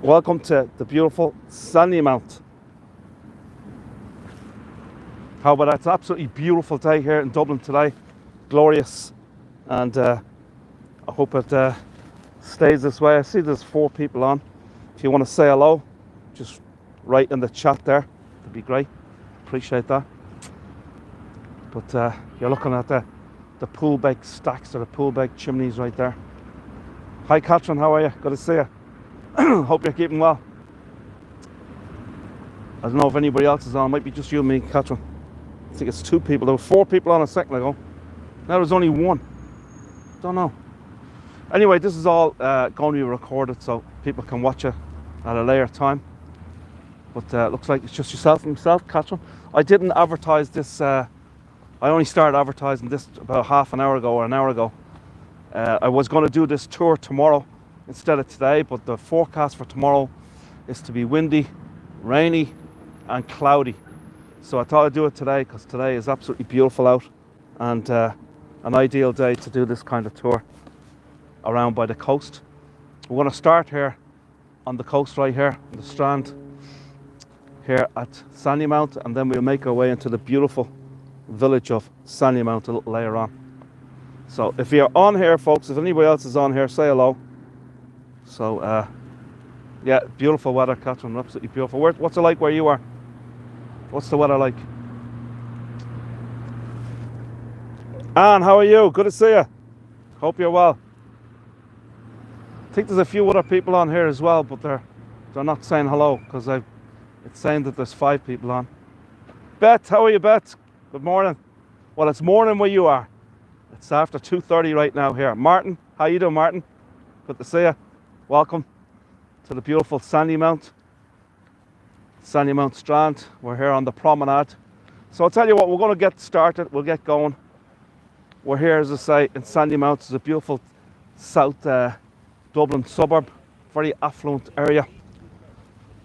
Welcome to the beautiful Sandymount. How about that? It's an absolutely beautiful day here in Dublin today. Glorious. And I hope it stays this way. I see there's 4 people on. If you want to say hello, just write in the chat there. That'd be great. Appreciate that. But you're looking at the Poolbeg stacks or the Poolbeg chimneys right there. Hi Catherine, how are you? Good to see you. Hope you're keeping well. I don't know if anybody else is on. It might be just you and me, Catherine. I think it's 2 people. There were 4 people on a second ago. Now there's only 1. Don't know. Anyway, this is all going to be recorded so people can watch it at a later time. But looks like it's just yourself and myself, Catherine. I didn't advertise this. I only started advertising this about half an hour ago or an hour ago. I was going to do this tour tomorrow instead of today, but the forecast for tomorrow is to be windy, rainy and cloudy. So I thought I'd do it today because today is absolutely beautiful out and an ideal day to do this kind of tour around by the coast. We're going to start here on the coast right here, on the Strand, here at Sandymount, and then we'll make our way into the beautiful village of Sandymount a little later on. So if you're on here, folks, if anybody else is on here, say hello. So yeah, beautiful weather, Catherine, absolutely beautiful. What's it like where you are? What's the weather like? Anne, how are you? Good to see you. Hope you're well. I think there's a few other people on here as well, but they're not saying hello because it's saying that there's 5 people on. Beth, how are you, Beth? Good morning. Well, it's morning where you are. It's after 2:30 right now here. Martin, how you doing, Martin? Good to see you. Welcome to the beautiful Sandymount Strand. We're here on the Promenade. So I'll tell you what, we're going to get started. We'll get going. We're here, as I say, in Sandymount. It's a beautiful South Dublin suburb, very affluent area.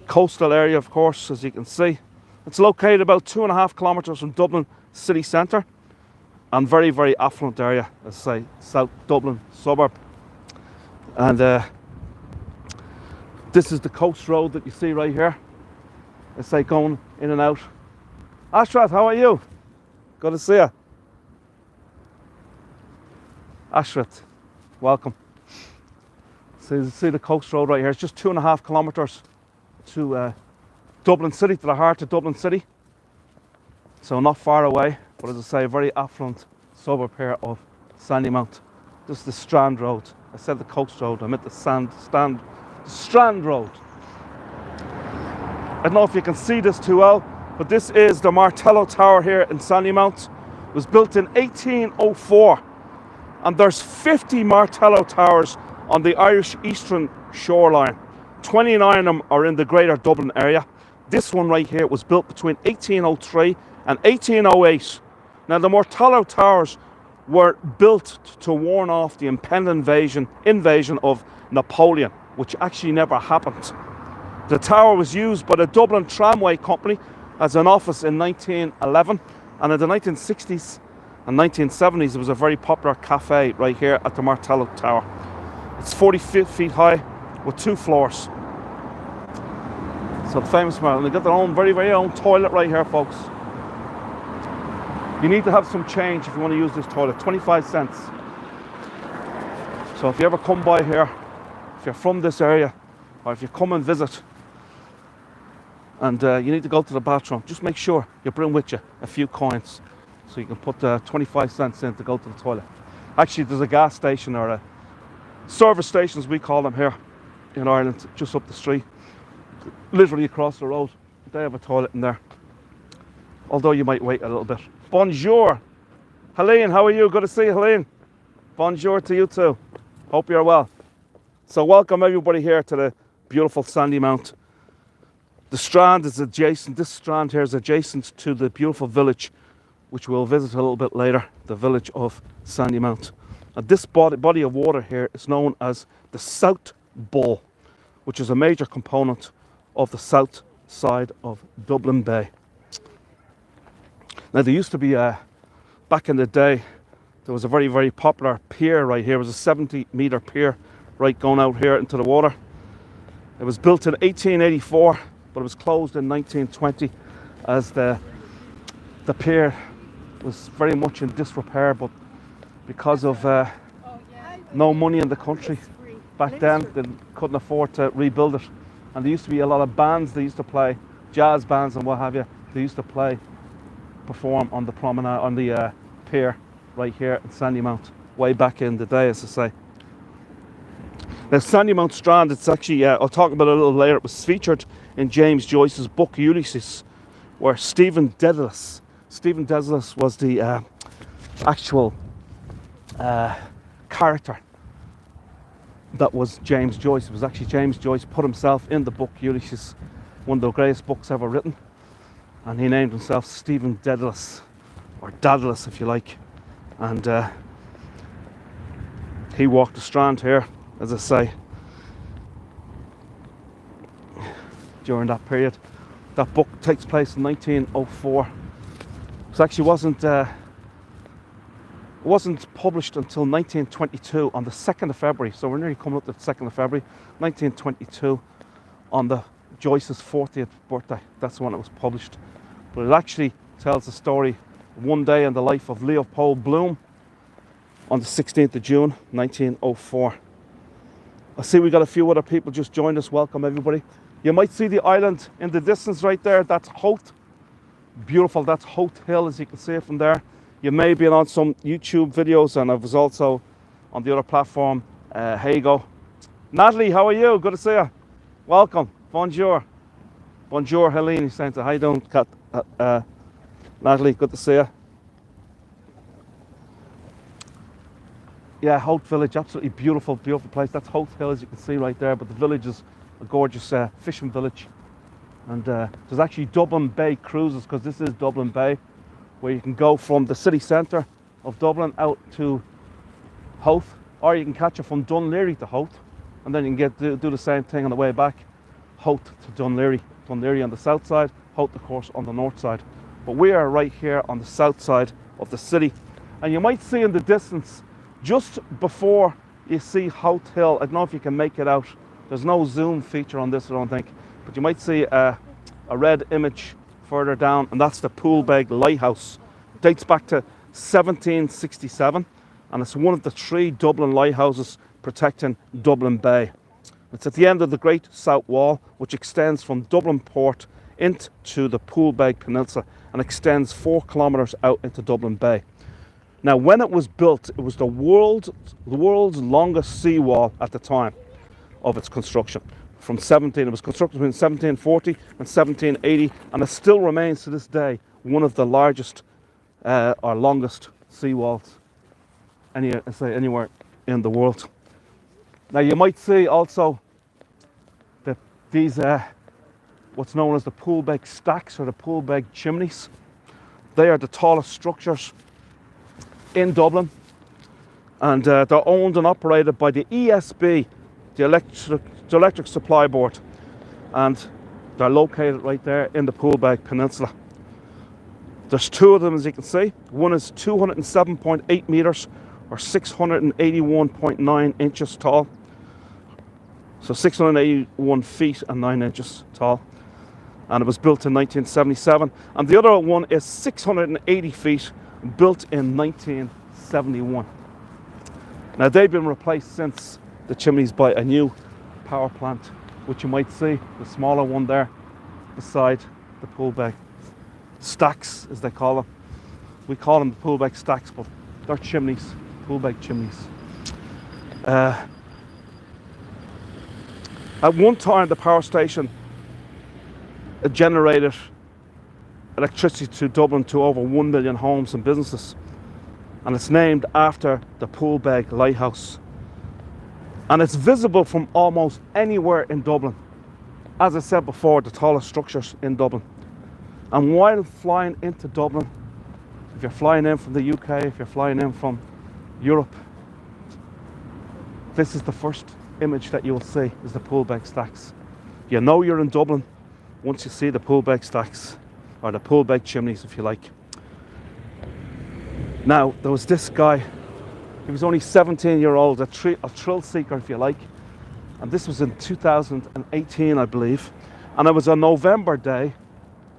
Coastal area, of course, as you can see. It's located about 2.5 kilometres from Dublin City Centre. And very, very affluent area, as I say, South Dublin suburb. And this is the coast road that you see right here. It's like going in and out. Ashrat, how are you? Good to see you. Ashrat, welcome. So you see the coast road right here. It's just 2.5 kilometres to Dublin City, to the heart of Dublin City. So not far away, but as I say, a very affluent suburb here of Sandymount. This is the Strand Road. I said the coast road, I meant the Strand Road. I don't know if you can see this too well, but this is the Martello Tower here in Sandymount. It was built in 1804, and there's 50 Martello Towers on the Irish eastern shoreline. 29 of them are in the greater Dublin area. This one right here was built between 1803 and 1808. Now the Martello Towers were built to warn off the impending invasion of Napoleon, which actually never happened. The tower was used by the Dublin Tramway Company as an office in 1911, and in the 1960s and 1970s there was a very popular cafe right here at the Martello Tower. It's 40 feet high with 2 floors. So the famous Martello, they got their own very, very own toilet right here, folks. You need to have some change if you want to use this toilet, 25 cents. So if you ever come by here, if you're from this area, or if you come and visit, and you need to go to the bathroom, just make sure you bring with you a few coins so you can put 25 cents in to go to the toilet. Actually, there's a gas station, or a service station as we call them here in Ireland, just up the street, literally across the road. They have a toilet in there, although you might wait a little bit. Bonjour. Helene, how are you? Good to see you, Helene. Bonjour to you too. Hope you're well. So welcome everybody here to the beautiful Sandymount. The Strand is adjacent, this Strand here is adjacent to the beautiful village, which we'll visit a little bit later, the village of Sandymount. And this body of water here is known as the South Bull, which is a major component of the south side of Dublin Bay. Now there used to be, back in the day, there was a very, very popular pier right here. It was a 70-metre pier right going out here into the water. It was built in 1884, but it was closed in 1920 as the pier was very much in disrepair, but because of no money in the country back then, they couldn't afford to rebuild it. And there used to be a lot of bands they used to play, jazz bands and what have you. They used to perform on the promenade, on the pier right here in Sandymount, way back in the day, as I say. Now, Sandymount Strand, it's actually, I'll talk about it a little later, it was featured in James Joyce's book Ulysses, where Stephen Dedalus was the actual character that was James Joyce. It was actually James Joyce put himself in the book Ulysses, one of the greatest books ever written, and he named himself Stephen Dedalus, or Daedalus if you like, and he walked the Strand here, as I say, during that period. That book takes place in 1904. It actually wasn't published until 1922 on the 2nd of February, so we're nearly coming up to the 2nd of February 1922, on the Joyce's 40th birthday. That's when it was published. But it actually tells the story of one day in the life of Leopold Bloom on the 16th of June 1904. I see we got a few other people just joined us. Welcome everybody. You might see the island in the distance right there. That's Howth. Beautiful. That's Howth Hill, as you can see it from there. You may be on some YouTube videos, and I was also on the other platform. Here you go. Natalie, how are you? Good to see you. Welcome. Bonjour. Bonjour, Helene. He's saying, how you doing, Natalie? Good to see you. Yeah, Howth Village, absolutely beautiful, beautiful place. That's Howth Hill, as you can see right there. But the village is a gorgeous fishing village. And there's actually Dublin Bay cruises, because this is Dublin Bay, where you can go from the city centre of Dublin out to Howth, or you can catch it from Dunleary to Howth, and then you can do the same thing on the way back, Howth to Dunleary. Dunleary on the south side, Howth of course on the north side. But we are right here on the south side of the city, and you might see in the distance, just before you see Howth Hill, I don't know if you can make it out, there's no zoom feature on this I don't think, but you might see a red image further down, and that's the Poolbeg Lighthouse. It dates back to 1767, and it's one of the 3 Dublin lighthouses protecting Dublin Bay. It's at the end of the Great South Wall, which extends from Dublin Port into the Poolbeg Peninsula and extends 4 kilometres out into Dublin Bay. Now, when it was built, it was the world's longest seawall at the time of its construction. It was constructed between 1740 and 1780, and it still remains to this day one of the largest or longest seawalls anywhere in the world. Now, you might see also that these what's known as the Poolbeg stacks, or the Poolbeg chimneys. They are the tallest structures in Dublin, and they're owned and operated by the ESB, the Electric Supply Board, and they're located right there in the Poolbeg Peninsula. There's 2 of them, as you can see. One is 207.8 metres, or 681.9 inches tall. So 681 feet and 9 inches tall. And it was built in 1977. And the other one is 680 feet, built in 1971. Now, they've been replaced since, the chimneys, by a new power plant, which you might see, the smaller one there beside the Poolbeg stacks, as they call them. We call them the Poolbeg stacks, but they're chimneys, Poolbeg chimneys. At one time, the power station generated electricity to Dublin to over 1 million homes and businesses, and it's named after the Poolbeg Lighthouse. And it's visible from almost anywhere in Dublin. As I said before, the tallest structures in Dublin. And while flying into Dublin, if you're flying in from the UK, if you're flying in from Europe, this is the first image that you'll see, is the Poolbeg stacks. You know you're in Dublin once you see the Poolbeg stacks, or the Poolbeg chimneys, if you like. Now, there was this guy. He was only 17-year-old, a thrill seeker, if you like, And this was in 2018, I believe. And it was a November day.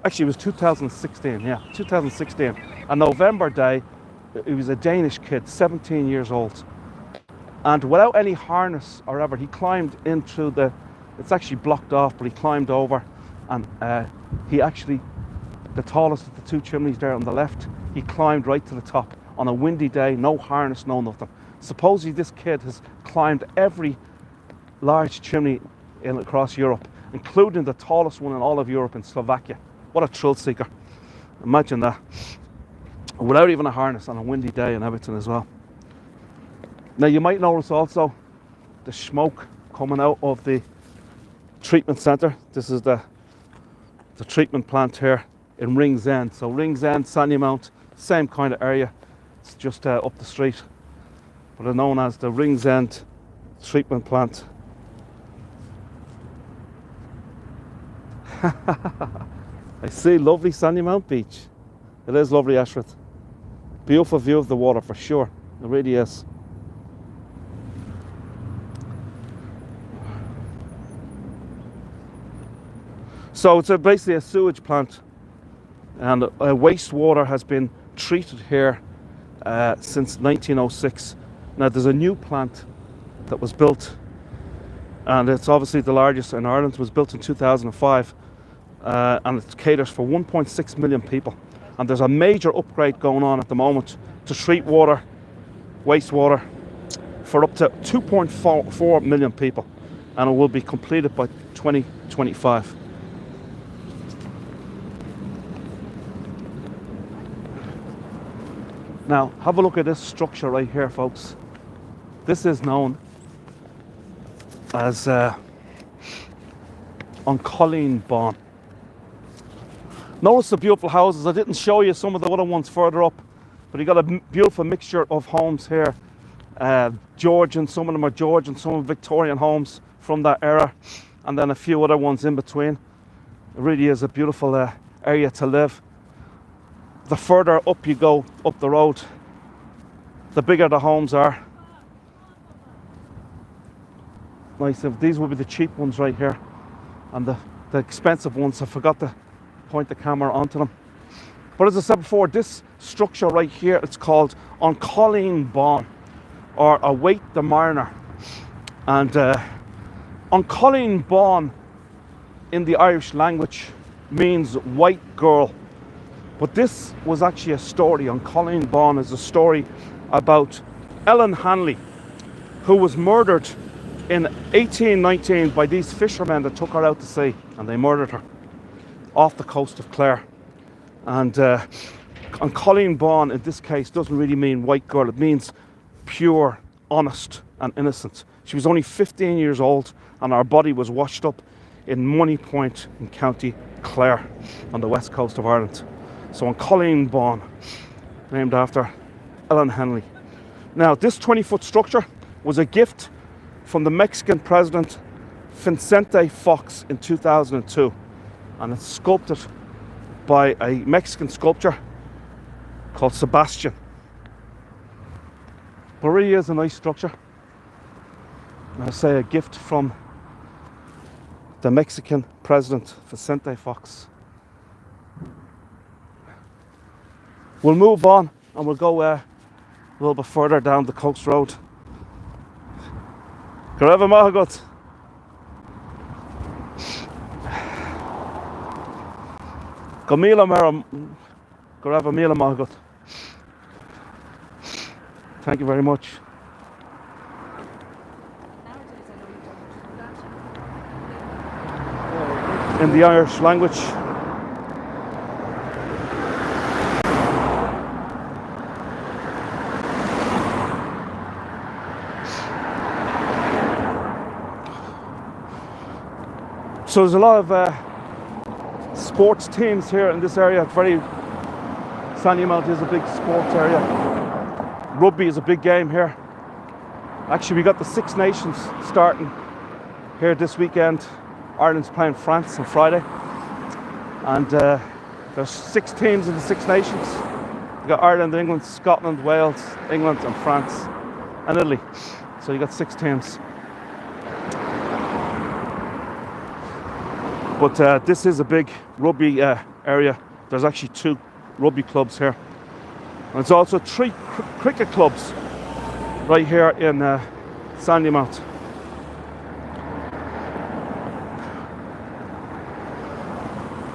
Actually, it was 2016, yeah, 2016. A November day. He was a Danish kid, 17 years old. And without any harness or ever, he climbed into the, it's actually blocked off, but he climbed over, and he actually, the tallest of the two chimneys there on the left, he climbed right to the top on a windy day, no harness, no nothing. Supposedly this kid has climbed every large chimney across Europe, including the tallest one in all of Europe in Slovakia. What a thrill seeker. Imagine that. Without even a harness on a windy day and everything as well. Now you might notice also the smoke coming out of the treatment centre. This is the treatment plant here in Ringsend. So Ringsend, Sandymount, same kind of area. It's just up the street. But they're known as the Ringsend treatment plant. I see lovely Sandymount Beach. It is lovely, Ashford. Beautiful view of the water for sure. It really is. So it's basically a sewage plant, and wastewater has been treated here since 1906. Now there's a new plant that was built, and it's obviously the largest in Ireland. It was built in 2005, and it caters for 1.6 million people. And there's a major upgrade going on at the moment to treat water, wastewater, for up to 2.4 million people, and it will be completed by 2025. Now, have a look at this structure right here, folks. This is known as on Colleen Bawn. Notice the beautiful houses. I didn't show you some of the other ones further up, but you got a beautiful mixture of homes here. Georgian, some of them are Georgian, some of Victorian homes from that era, and then a few other ones in between. It really is a beautiful area to live. The further up you go up the road, the bigger the homes are. Nice. These will be the cheap ones right here, and the expensive ones, I forgot to point the camera onto them. But as I said before, this structure right here, it's called on Colleen Bawn, or Await the Mariner. And on Colleen Bawn in the Irish language means white girl. But this was actually a story. On Colleen Bawn is a story about Ellen Hanley, who was murdered in 1819 by these fishermen that took her out to sea, and they murdered her off the coast of Clare. And on Colleen Bawn in this case doesn't really mean white girl, it means pure, honest and innocent. She was only 15 years old, and her body was washed up in Money Point in County Clare on the west coast of Ireland. So on Colleen Bawn, named after Ellen Hanley. Now this 20-foot structure was a gift from the Mexican president Vicente Fox in 2002, and it's sculpted by a Mexican sculptor called Sebastian. But it really is a nice structure. And I say a gift from the Mexican president Vicente Fox. We'll move on and we'll go a little bit further down the coast road. Grab a mahagot. Gamila Maram. Grab a Mila mahagot. Thank you very much. In the Irish language. So there's a lot of sports teams here in this area. Sandymount is a big sports area. Rugby is a big game here. Actually, we got the Six Nations starting here this weekend. Ireland's playing France on Friday. And there's 6 teams in the Six Nations. You got Ireland, England, Scotland, Wales, England and France and Italy. So you got 6 teams. But this is a big rugby area. There's actually 2 rugby clubs here. And there's also 3 cricket clubs right here in Sandymount.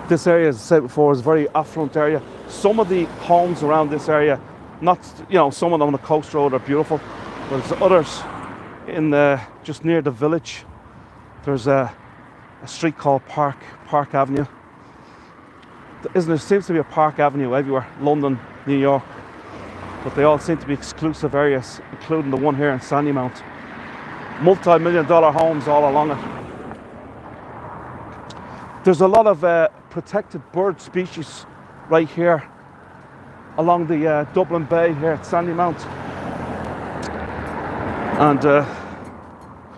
This area, as I said before, is a very affluent area. Some of the homes around this area, not, you know, some of them on the coast road are beautiful, but there's others in just near the village. There's a street called Park Avenue. There seems to be a Park Avenue everywhere, London, New York, but they all seem to be exclusive areas, including the one here in Sandymount. Multi-million-dollar homes all along it. There's a lot of protected bird species right here along the Dublin Bay here at Sandymount. And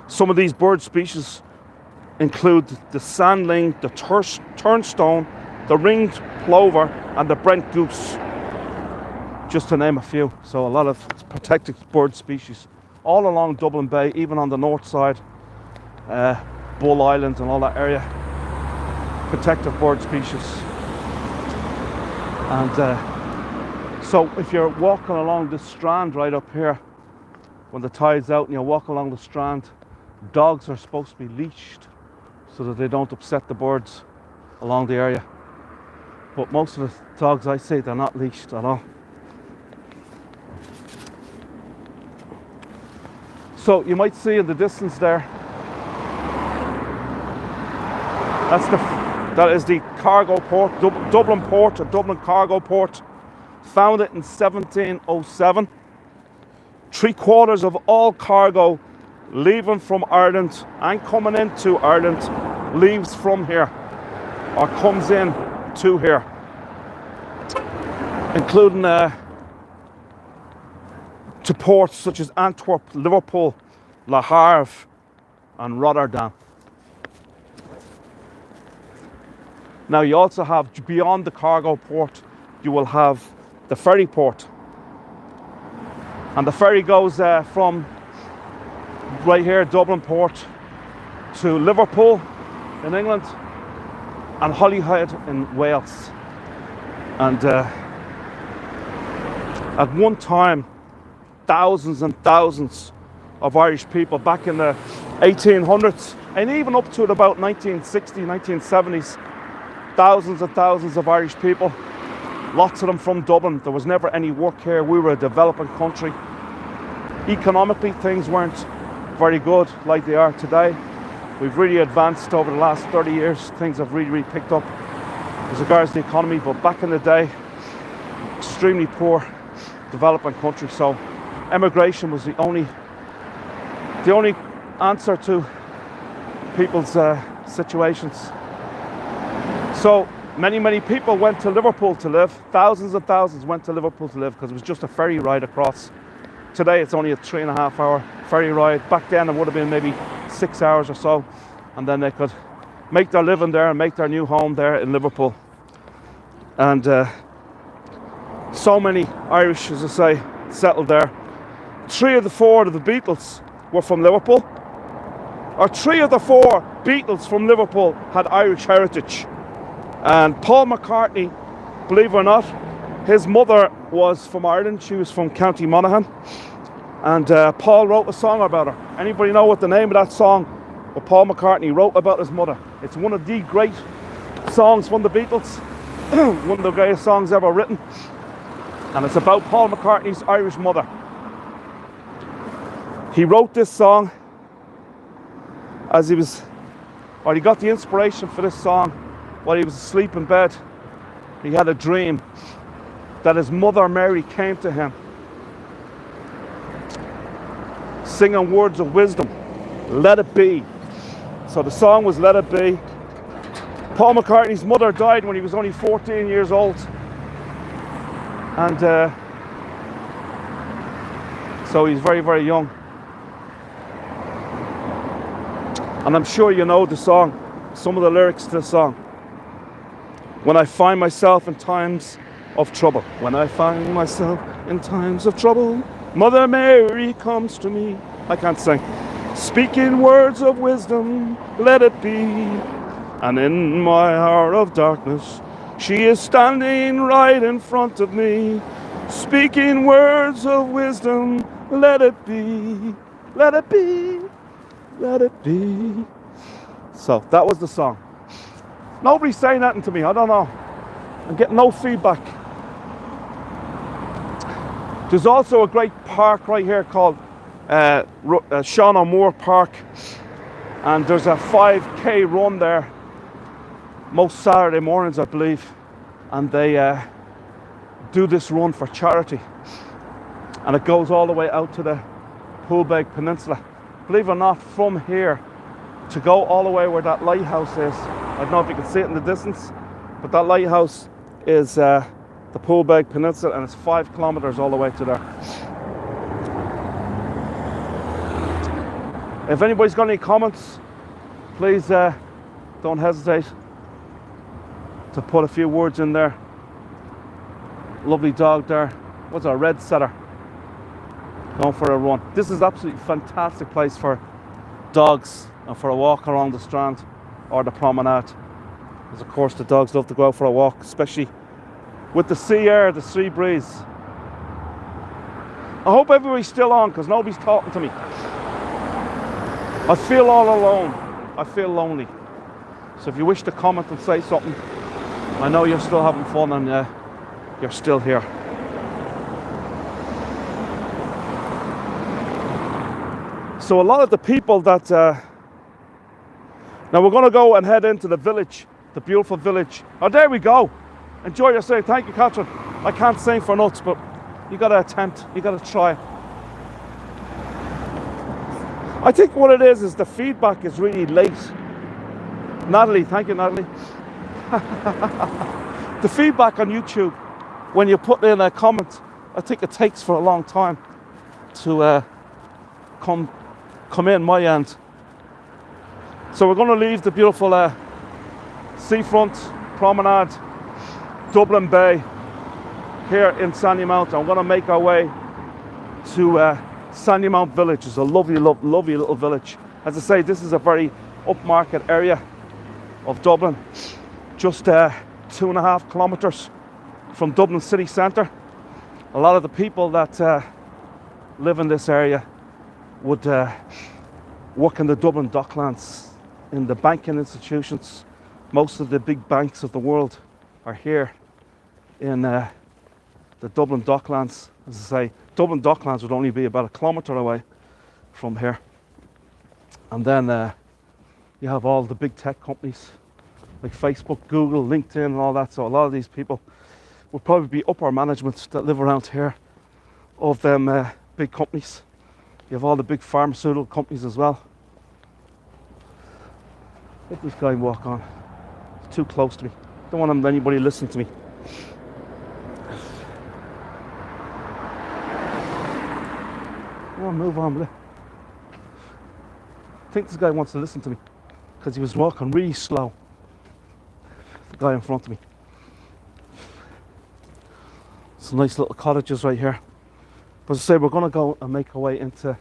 some of these bird species include the sandling, the turnstone, the ringed plover and the Brent goose, just to name a few. So a lot of protected bird species all along Dublin Bay, even on the north side, Bull Island and all that area. Protected bird species. And so if you're walking along the Strand right up here, when the tide's out and you're walking along the Strand, dogs are supposed to be leashed so that they don't upset the birds along the area. But most of the dogs I see, they're not leashed at all. So you might see in the distance there, that is the cargo port, Dublin Port, or Dublin Cargo Port, founded in 1707. 3/4 of all cargo leaving from Ireland and coming into Ireland leaves from here or comes in to here, including to ports such as Antwerp, Liverpool, Le Havre and Rotterdam. Now you also have, beyond the cargo port, you will have the ferry port. And the ferry goes from right here, Dublin Port, to Liverpool in England and Holyhead in Wales. And at one time, thousands and thousands of Irish people back in the 1800s and even up to about 1960s, 1970s, thousands and thousands of Irish people, lots of them from Dublin. There was never any work here. We were a developing country. Economically, things weren't very good like they are today. We've really advanced over the last 30 years. Things have really picked up as regards to the economy, but back in the day, extremely poor developing country. So emigration was the only answer to people's situations. So many people went to Liverpool to live. Thousands and thousands went to Liverpool to live because it was just a ferry ride across. Today it's only a 3.5 hour ferry ride. Back then it would have been maybe 6 hours or so, and then they could make their living there and make their new home there in Liverpool. And so many Irish, as I say, settled there. 3 of the 4 of the Beatles were from Liverpool, or 3 of the 4 Beatles from Liverpool had Irish heritage. And Paul McCartney, believe it or not, his mother was from Ireland. She was from County Monaghan. And Paul wrote a song about her. Anybody know what the name of that song what Paul McCartney wrote about his mother? It's one of the great songs from the Beatles. One of the greatest songs ever written. And it's about Paul McCartney's Irish mother. He wrote this song as he got the inspiration for this song while he was asleep in bed. He had a dream that his mother Mary came to him singing words of wisdom. Let it be. So the song was Let It Be. Paul McCartney's mother died when he was only 14 years old. And so he's very, very young. And I'm sure you know the song, some of the lyrics to the song. When I find myself in times of trouble. When I find myself in times of trouble, Mother Mary comes to me. I can't sing. Speaking words of wisdom, let it be. And in my hour of darkness, she is standing right in front of me, speaking words of wisdom. Let it be, let it be, let it be. So that was the song. Nobody's saying nothing to me. I don't know. I'm getting no feedback. There's also a great park right here called Sean O'Moore Park, and there's a 5k run there most Saturday mornings, I believe, and they do this run for charity, and it goes all the way out to the Poolbeg Peninsula. Believe it or not, from here to go all the way where that lighthouse is, I don't know if you can see it in the distance, but that lighthouse is the Poolbeg Peninsula, and it's 5 kilometres all the way to there. If anybody's got any comments, please don't hesitate to put a few words in there. Lovely dog there. What's a red setter? Going for a run. This is absolutely fantastic place for dogs and for a walk around the Strand or the Promenade. Because of course the dogs love to go out for a walk, especially with the sea air, the sea breeze. I hope everybody's still on because nobody's talking to me. I feel all alone. I feel lonely. So if you wish to comment and say something, I know you're still having fun and you're still here. So a lot of the people that... now we're going to go and head into the village, the beautiful village. Oh, there we go. Enjoy your stay. Thank you, Catherine. I can't sing for nuts, but you got to attempt. You got to try. I think what it is the feedback is really late. Natalie, thank you, Natalie. The feedback on YouTube, when you put in a comment, I think it takes for a long time to come in my end. So we're going to leave the beautiful Seafront, Promenade, Dublin Bay here in Sandymount. I'm going to make our way to Sandymount Village. It's a lovely, lovely little village. As I say, this is a very upmarket area of Dublin, just 2.5 kilometres from Dublin City Centre. A lot of the people that live in this area would work in the Dublin Docklands, in the banking institutions. Most of the big banks of the world are here in the Dublin Docklands. As I say, Dublin Docklands would only be about 1 kilometre away from here. And then you have all the big tech companies like Facebook, Google, LinkedIn and all that. So a lot of these people would probably be upper management that live around here of them big companies. You have all the big pharmaceutical companies as well. Let this guy walk on. It's too close to me. Don't want anybody listening to me. Come on, move on. I think this guy wants to listen to me because he was walking really slow. The guy in front of me. Some nice little cottages right here. But as I say, we're going to go and make our way into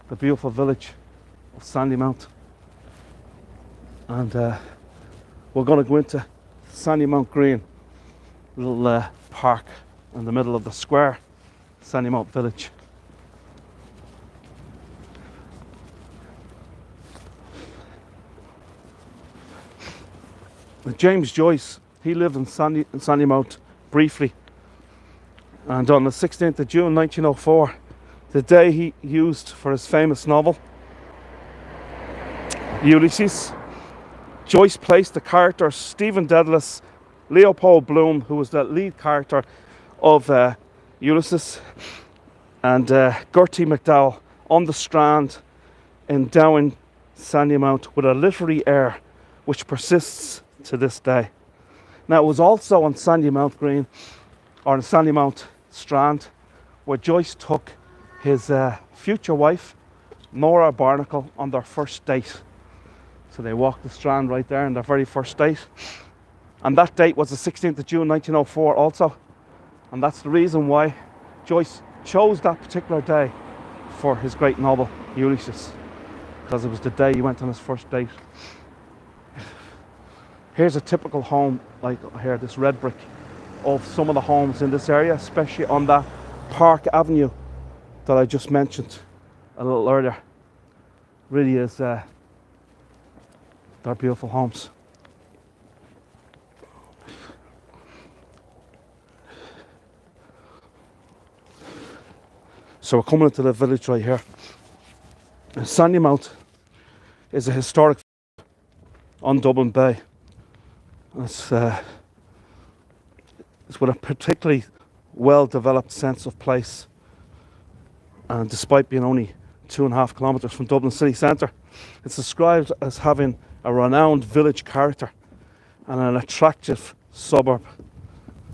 the beautiful village of Sandymount. And we're going to go into Sandymount Green, little park in the middle of the square, Sandymount Village. James Joyce, he lived in Sandymount briefly. And on the 16th of June 1904, the day he used for his famous novel, Ulysses, Joyce placed the characters Stephen Dedalus, Leopold Bloom, who was the lead character of Ulysses, and Gertie McDowell on the Strand, endowing Sandymount with a literary air which persists to this day. Now, it was also on Sandymount Green, or on Sandymount Strand, where Joyce took his future wife, Nora Barnacle, on their first date. So they walked the Strand right there on their very first date. And that date was the 16th of June 1904 also. And that's the reason why Joyce chose that particular day for his great novel, Ulysses. Because it was the day he went on his first date. Here's a typical home, like here, this red brick, of some of the homes in this area, especially on that Park Avenue that I just mentioned a little earlier. Really is, they're beautiful homes. So we're coming into the village right here. And Sandymount is a historic on Dublin Bay. It's with a particularly well-developed sense of place. And despite being only 2.5 kilometres from Dublin City Centre, it's described as having a renowned village character and an attractive suburb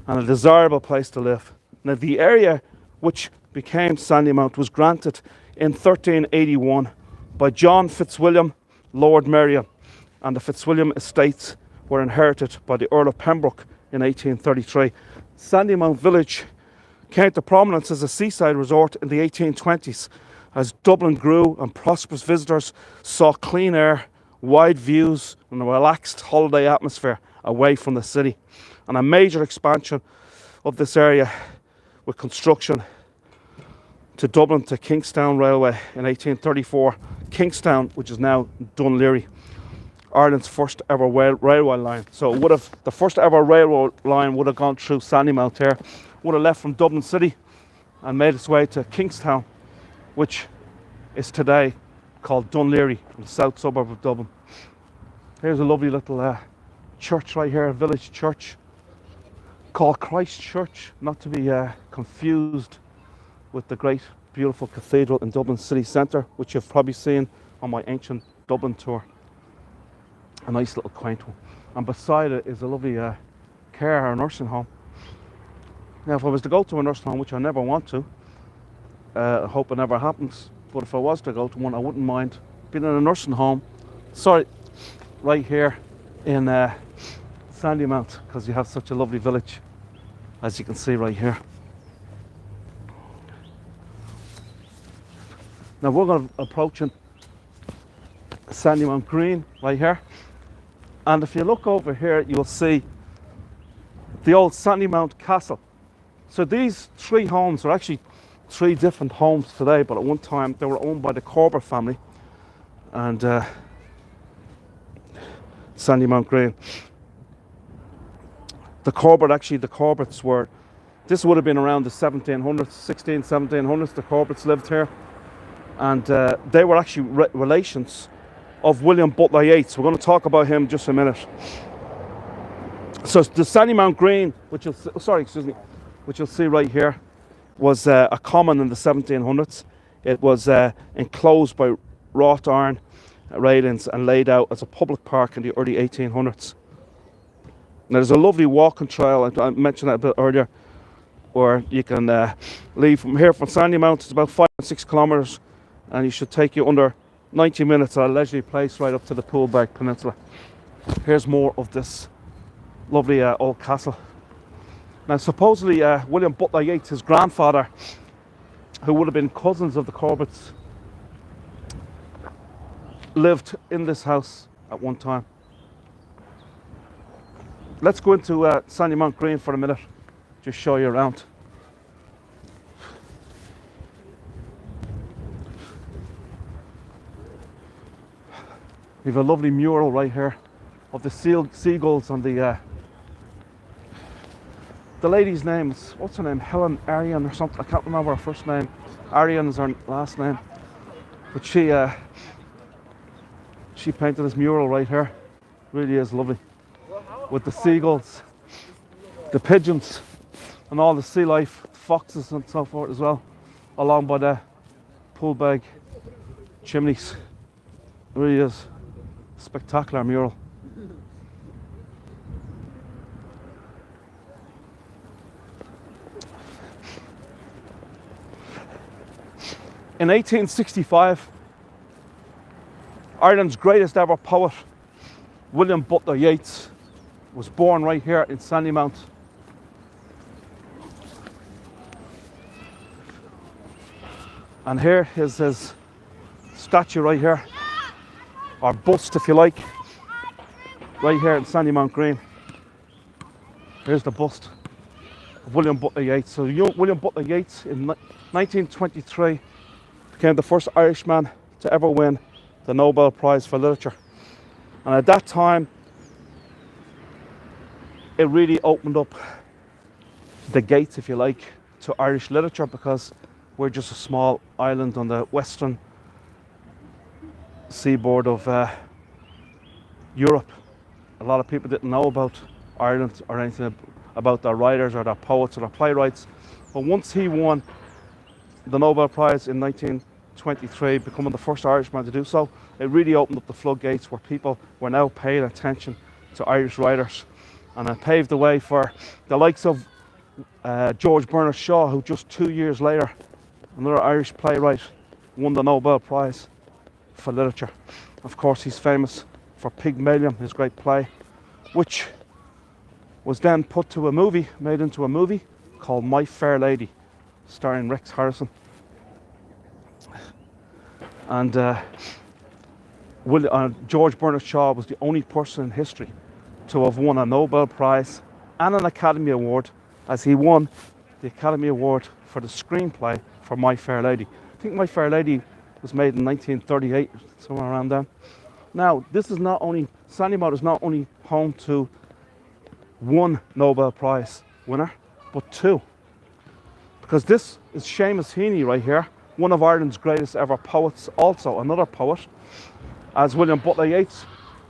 and a desirable place to live. Now, the area which became Sandymount was granted in 1381 by John Fitzwilliam, Lord Merrion, and the Fitzwilliam estates were inherited by the Earl of Pembroke in 1833. Sandymount village came to prominence as a seaside resort in the 1820s as Dublin grew and prosperous visitors saw clean air, wide views and a relaxed holiday atmosphere away from the city. And a major expansion of this area with construction to Dublin to Kingstown Railway in 1834. Kingstown, which is now Dunleary, Ireland's first ever railway line. So it would have, the first ever railway line would have gone through Sandymount here, would have left from Dublin City and made its way to Kingstown, which is today called Dunleary, in the south suburb of Dublin. Here's a lovely little church right here, a village church called Christ Church, not to be confused with the great beautiful cathedral in Dublin City Centre, which you've probably seen on my ancient Dublin tour. A nice little quaint one. And beside it is a lovely care or nursing home. Now, if I was to go to a nursing home, which I never want to, I hope it never happens, but if I was to go to one, I wouldn't mind being in a nursing home, right here in Sandymount, because you have such a lovely village, as you can see right here. Now we're going to approaching Sandymount Green right here, and if you look over here, you'll see the old Sandymount Castle. So these 3 homes are actually 3 different homes today, but at one time they were owned by the Corbett family, and Sandymount Green. The Corbetts were, this would have been around the 1700s, 1700s, the Corbetts lived here. And they were actually relations of William Butler Yeats. We're going to talk about him in just a minute. So the Sandymount Green, which you'll see right here, was a common in the 1700s. It was enclosed by wrought iron railings and laid out as a public park in the early 1800s. Now there's a lovely walking trail, I mentioned that a bit earlier, where you can leave from here from Sandymount. It's about 5 or 6 kilometres, and you should take you under 90 minutes at a leisurely pace right up to the Poolbeg Peninsula. Here's more of this lovely old castle. Now supposedly William Butler Yeats, his grandfather, who would have been cousins of the Corbetts, lived in this house at one time. Let's go into Sandymount Green for a minute, just show you around. We have a lovely mural right here of the seagulls on the lady's name. What's her name? Helen Arian or something. I can't remember her first name. Arian is her last name. But she painted this mural right here. Really is lovely. With the seagulls, the pigeons, and all the sea life, foxes and so forth as well, along by the Poolbeg chimneys. It really is a spectacular mural. In 1865, Ireland's greatest ever poet, William Butler Yeats, was born right here in Sandymount. And here is his statue right here, or bust if you like. right here in Sandymount Green. Here's the bust of William Butler Yeats. So William Butler Yeats in 1923 became the first Irishman to ever win the Nobel Prize for Literature. And at that time, it really opened up the gates, if you like, to Irish literature, because we're just a small island on the western seaboard of Europe. A lot of people didn't know about Ireland or anything about their writers or their poets or their playwrights. But once he won the Nobel Prize in 1923, becoming the first Irishman to do so, it really opened up the floodgates where people were now paying attention to Irish writers. And it paved the way for the likes of George Bernard Shaw, who just 2 years later, another Irish playwright, won the Nobel Prize for Literature. Of course, he's famous for Pygmalion, his great play, which was then put to a movie, made into a movie called My Fair Lady, starring Rex Harrison. And George Bernard Shaw was the only person in history to have won a Nobel Prize and an Academy Award, as he won the Academy Award for the screenplay for My Fair Lady. I think My Fair Lady was made in 1938, somewhere around then. Now, this is not only, Sandymount is not only home to one Nobel Prize winner, but two. Because this is Seamus Heaney right here, one of Ireland's greatest ever poets, also another poet, as William Butler Yeats,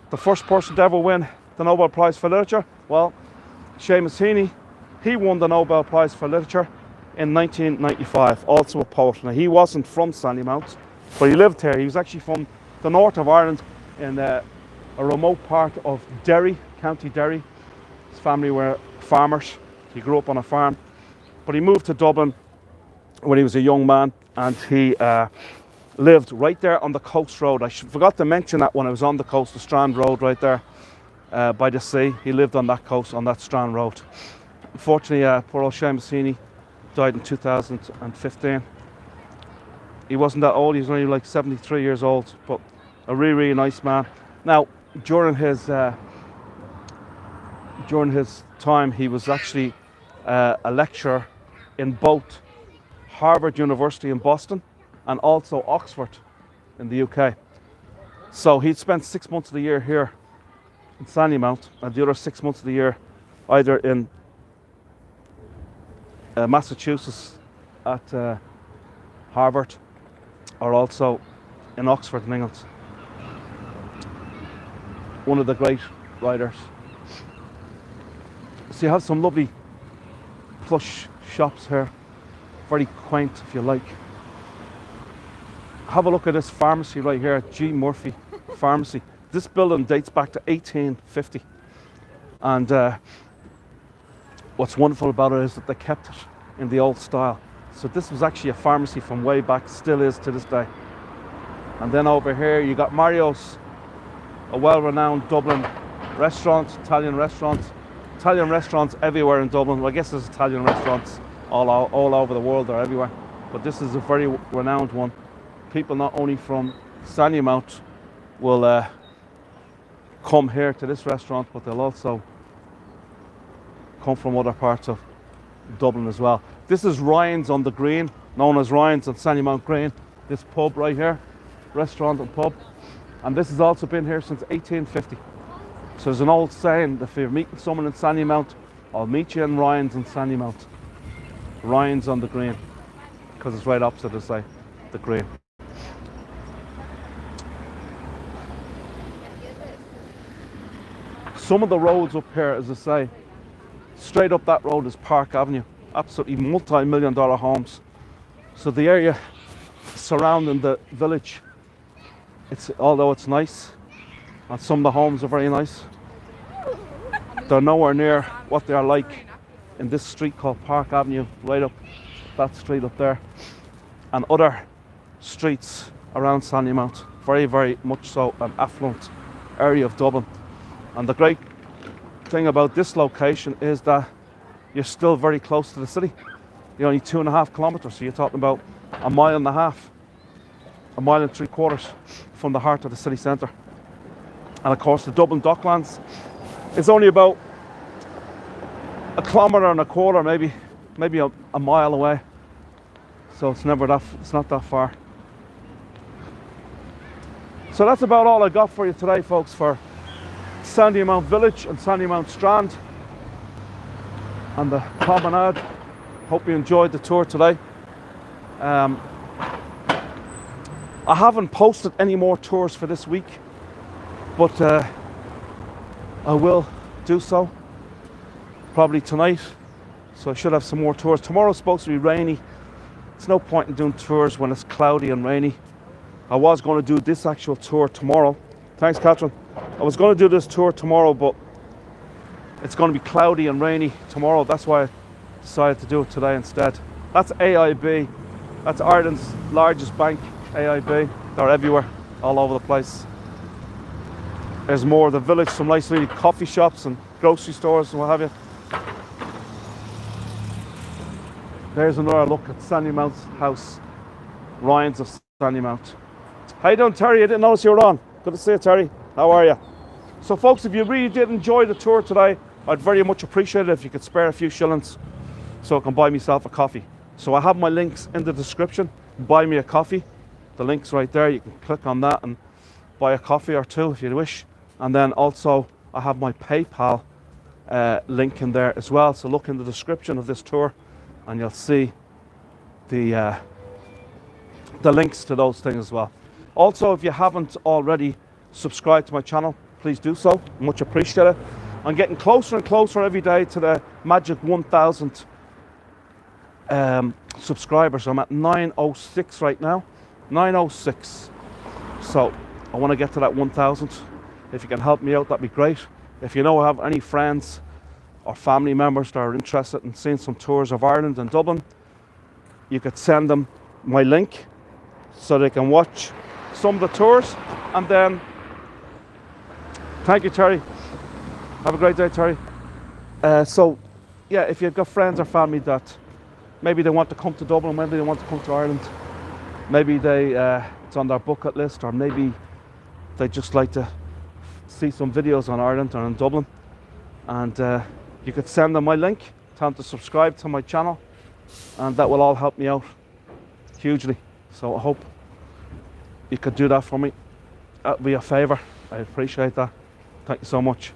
the first person to ever win the Nobel Prize for Literature. Well, Seamus Heaney, he won the Nobel Prize for Literature in 1995, also a poet. Now, he wasn't from Sandymount, but he lived here. He was actually from the north of Ireland, in a remote part of Derry, County Derry. His family were farmers. He grew up on a farm, but he moved to Dublin when he was a young man, and he lived right there on the coast road. I forgot to mention that when I was on the coast, the Strand Road right there by the sea. He lived on that coast, on that Strand Road. Unfortunately, poor old Seamus Heaney died in 2015. He wasn't that old, he was only like 73 years old, but a really, really nice man. Now, during his time, he was actually a lecturer in both Harvard University in Boston and also Oxford in the UK. So he'd spent 6 months of the year here in Sandymount, and the other 6 months of the year either in Massachusetts at Harvard, or also in Oxford in England. One of the great writers. So you have some lovely plush shops here, very quaint if you like. Have a look at this pharmacy right here, G. Murphy Pharmacy. This building dates back to 1850, and what's wonderful about it is that they kept it in the old style. So this was actually a pharmacy from way back, still is to this day. And then over here you got Mario's, a well-renowned Dublin restaurant, Italian restaurants everywhere in Dublin. Well, I guess there's Italian restaurants all over the world, they're everywhere. But this is a very renowned one. People not only from Sandymount will come here to this restaurant, but they'll also come from other parts of Dublin as well. This is Ryan's on the Green, known as Ryan's on Sandymount Green. This pub right here, restaurant and pub. And this has also been here since 1850. So there's an old saying, if you're meeting someone in Sandymount, I'll meet you in Ryan's in Sandymount. Ryan's on the Green, because it's right opposite, as I say, the Green. Some of the roads up here, as I say, straight up that road is Park Avenue. Absolutely multi-million-dollar homes. So the area surrounding the village, although it's nice, and some of the homes are very nice, they're nowhere near what they're like in this street called Park Avenue, right up that street up there, and other streets around Sandymount. Very, very much so an affluent area of Dublin. And the great thing about this location is that you're still very close to the city. You're only 2.5 kilometres, so you're talking about a mile and a half, a mile and 3/4 from the heart of the city centre. And of course the Dublin Docklands is only about a kilometre and a quarter, maybe a mile away. So it's not that far. So that's about all I got for you today, folks, for Sandymount Village and Sandymount Strand and the Promenade. Hope you enjoyed the tour today. I haven't posted any more tours for this week, but I will do so probably tonight. So I should have some more tours. Tomorrow's supposed to be rainy. There's no point in doing tours when it's cloudy and rainy. I was going to do this actual tour tomorrow. Thanks, Catherine. I was going to do this tour tomorrow, but it's going to be cloudy and rainy tomorrow. That's why I decided to do it today instead. That's AIB. That's Ireland's largest bank, AIB. They're everywhere, all over the place. There's more of the village, some nice little coffee shops and grocery stores and what have you. There's another look at Sandymount's house. Ryan's of Sandymount. How you doing, Terry? I didn't notice you were on. Good to see you, Terry. How are you? So folks, if you really did enjoy the tour today, I'd very much appreciate it if you could spare a few shillings so I can buy myself a coffee. So I have my links in the description. Buy me a coffee. The link's right there. You can click on that and buy a coffee or two if you wish. And then also I have my PayPal link in there as well. So look in the description of this tour and you'll see the links to those things as well. Also, if you haven't already subscribed to my channel, please do so. Much appreciated. I'm getting closer and closer every day to the magic 1,000 subscribers. I'm at 906 right now. 906. So I want to get to that 1,000. If you can help me out, that'd be great. If you know I have any friends or family members that are interested in seeing some tours of Ireland and Dublin, you could send them my link so they can watch some of the tours. And then thank you, Terry. Have a great day, Terry. So yeah, if you've got friends or family that maybe they want to come to Dublin, maybe they want to come to Ireland, maybe they it's on their bucket list, or maybe they just like to see some videos on Ireland or in Dublin, and you could send them my link, tell them to subscribe to my channel, and that will all help me out hugely. So I hope you could do that for me. That'd be a favour. I appreciate that. Thank you so much.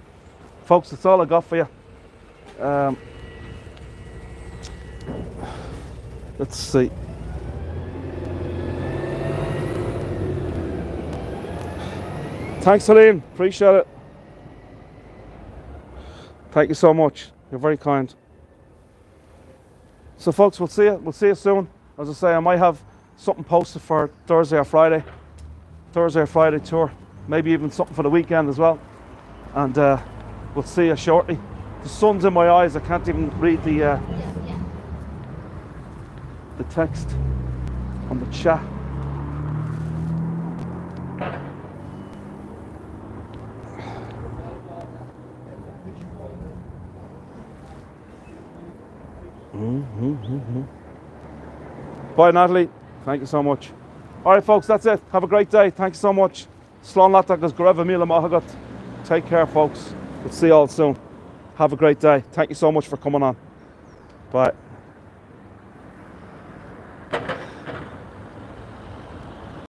Folks, that's all I got for you. Let's see. Thanks, Colleen. Appreciate it. Thank you so much. You're very kind. So folks, we'll see you. We'll see you soon. As I say, I might have something posted for Thursday or Friday tour. Maybe even something for the weekend as well. And we'll see you shortly. The sun's in my eyes. I can't even read the text on the chat. Bye, Natalie. Thank you so much. All right, folks, that's it. Have a great day. Thank you so much. Slán leat agus go raibh míle maith agat. Take care, folks. We'll see you all soon. Have a great day. Thank you so much for coming on. Bye.